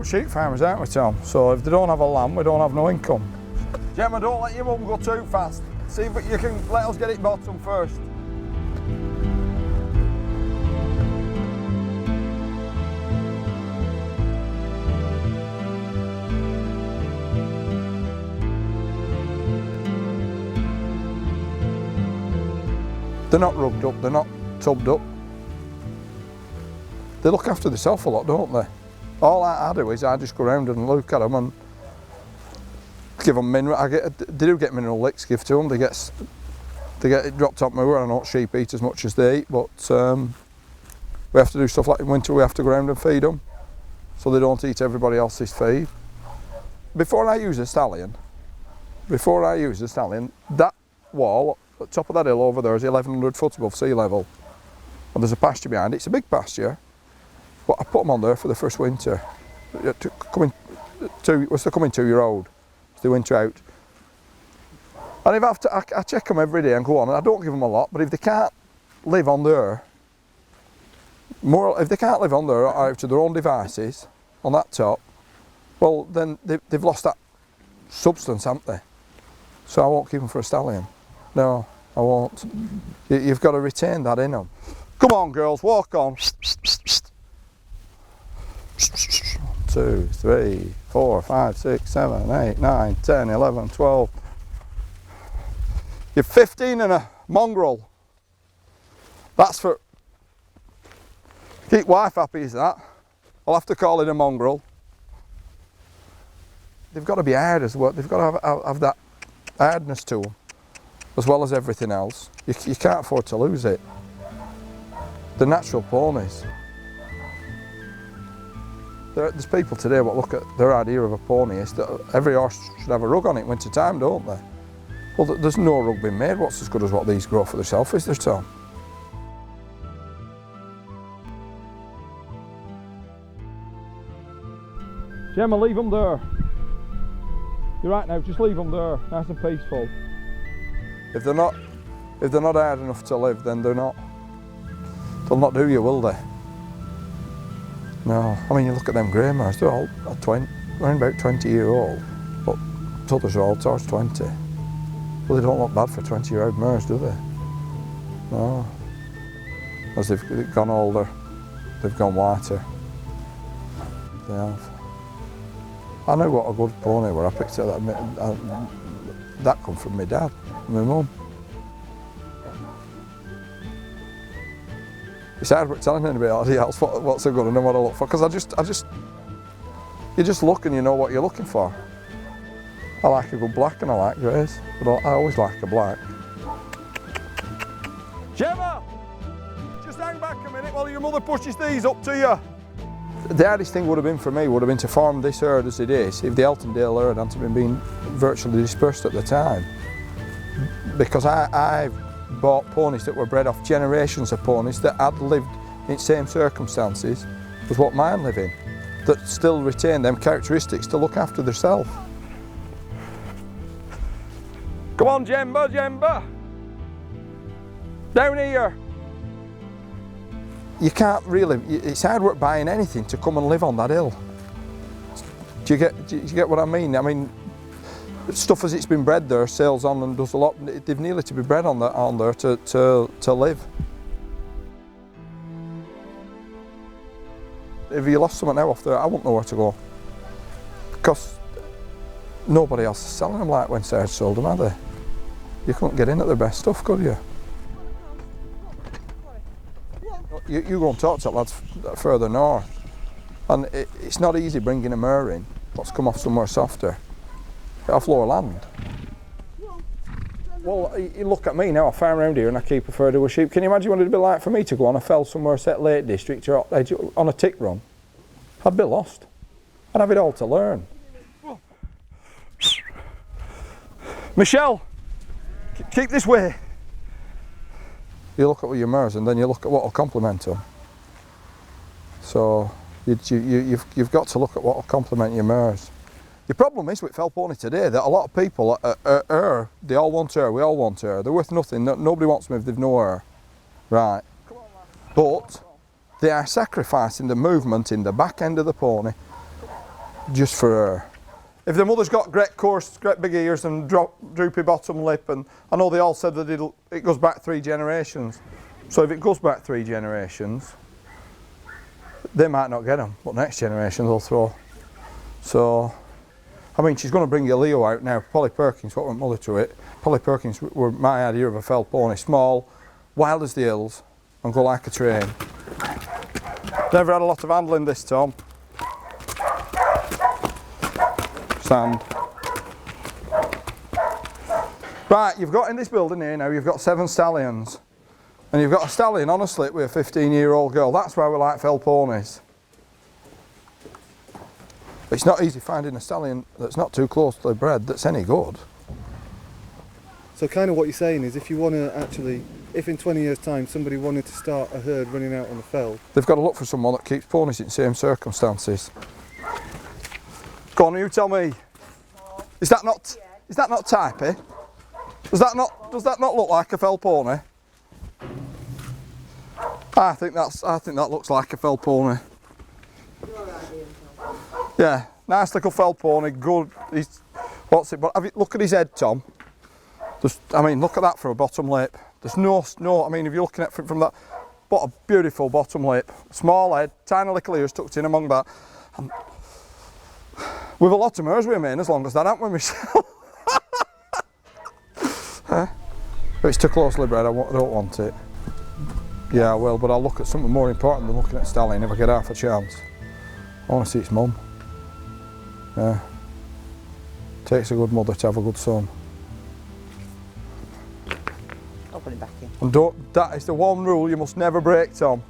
We're sheep farmers, aren't we, Tom? So if they don't have a lamb, we don't have no income. Gemma, don't let your mum go too fast. See if you can let us get it bottom first. They're not rugged up, they're not tubbed up. They look after themselves a lot, don't they? All I do is I just go around and look at them and give them mineral. They do get mineral licks give to them. They get it dropped off moor. I know sheep eat as much as they eat, but we have to do stuff like in winter. We have to go around and feed them, so they don't eat everybody else's feed. Before I use a stallion, that wall at the top of that hill over there is 1,100 foot above sea level, and there's a pasture behind it. It's a big pasture, but I put them on there for the first winter. They're coming 2-year-old. They winter out, and if I check them every day and go on, and I don't give them a lot, but if they can't live on there, out to their own devices on that top, well then they've lost that substance, haven't they? So I won't keep them for a stallion. No, I won't. You've got to retain that in them. Come on girls, walk on. 2, 3, 4, 5, 6, 7, 8, 9, 10, 11, 12. You're 15 and a mongrel. That's for... Keep wife happy, is that? I'll have to call it a mongrel. They've got to be hard as well. They've got to have that hardness to them, as well as everything else. You can't afford to lose it. The natural ponies. There's people today what look at their idea of a pony is that every horse should have a rug on it winter time, don't they? Well, there's no rug being made what's as good as what these grow for themselves, is there, Tom? Gemma, leave them there. You're right now, just leave them there, nice and peaceful. If they're not hard enough to live, then they'll not do you, will they? No, I mean you look at them grey mares, they're all around about 20-year-old, but others are all towards 20. Well, they don't look bad for 20-year-old mares, do they? No. As they've gone older, they've gone whiter. They have. I know what a good pony were. I picked it that come from my dad, and my mum. It's hard work telling anybody else what's a good and what I look for, because you just look and you know what you're looking for. I like a good black and I like greys, but I always like a black. Gemma! Just hang back a minute while your mother pushes these up to you. The hardest thing would have been for me would have been to farm this herd as it is if the Eltondale herd hadn't been virtually dispersed at the time. Because I've bought ponies that were bred off generations of ponies that had lived in the same circumstances as what mine live in, that still retain them characteristics to look after themselves. Come on, Gemma! Down here! You can't really, it's hard work buying anything to come and live on that hill. Do you get what I mean? I mean, stuff as it's been bred there sails on and does a lot. They've nearly to be bred on there to live. If you lost someone now off there, I wouldn't know where to go, because nobody else is selling them like when Sarge sold them, are they? You couldn't get in at their best stuff, could you? You go and talk to that lads further north, and it's not easy bringing a mare in what's come off somewhere softer, off lower land. Well, you look at me now, I farm around here and I keep a herd of sheep. Can you imagine what it'd be like for me to go on a fell somewhere, set Lake District, or on a tick run? I'd be lost. I'd have it all to learn. Michelle, keep this way. You look at your mares and then you look at what will complement them. So you've got to look at what will complement your mares. The problem is with Fell Pony today that a lot of people they all want her, we all want her. They're worth nothing, nobody wants them if they've no her. Right. But they are sacrificing the movement in the back end of the pony just for her. If the mother's got great coarse, great big ears and droopy bottom lip, and I know they all said that it goes back 3 generations. So if it goes back 3 generations, they might not get them, but next generation they'll throw. So, I mean, she's going to bring your Leo out now. Polly Perkins, what went mother to it? Polly Perkins were my idea of a Fell pony. Small, wild as the hills, and go like a train. Never had a lot of handling this, Tom. Sand. Right, you've got in this building here now, you've got 7 stallions. And you've got a stallion on a slip with a 15-year-old girl. That's why we like Fell ponies. It's not easy finding a stallion that's not too closely bred that's any good. So kind of what you're saying is if you want to actually, if in 20 years time somebody wanted to start a herd running out on the fell, they've got to look for someone that keeps ponies in the same circumstances. Go on, you tell me. Is that not typey? Does that not look like a Fell pony? I think that looks like a Fell pony. Yeah, nice little Fell pony, good. What's it? But look at his head, Tom. I mean, look at that for a bottom lip. There's no. I mean, if you're looking at it from that, what a beautiful bottom lip. Small head, tiny little ears tucked in among that. And we've a lot of mares with him in as long as that, haven't we, Michelle? But it's too closely bred. I don't want it. Yeah, well, but I'll look at something more important than looking at stallion if I get half a chance. I want to see its mum. Yeah. Takes a good mother to have a good son. I'll put it back in. And that is the one rule you must never break, Tom.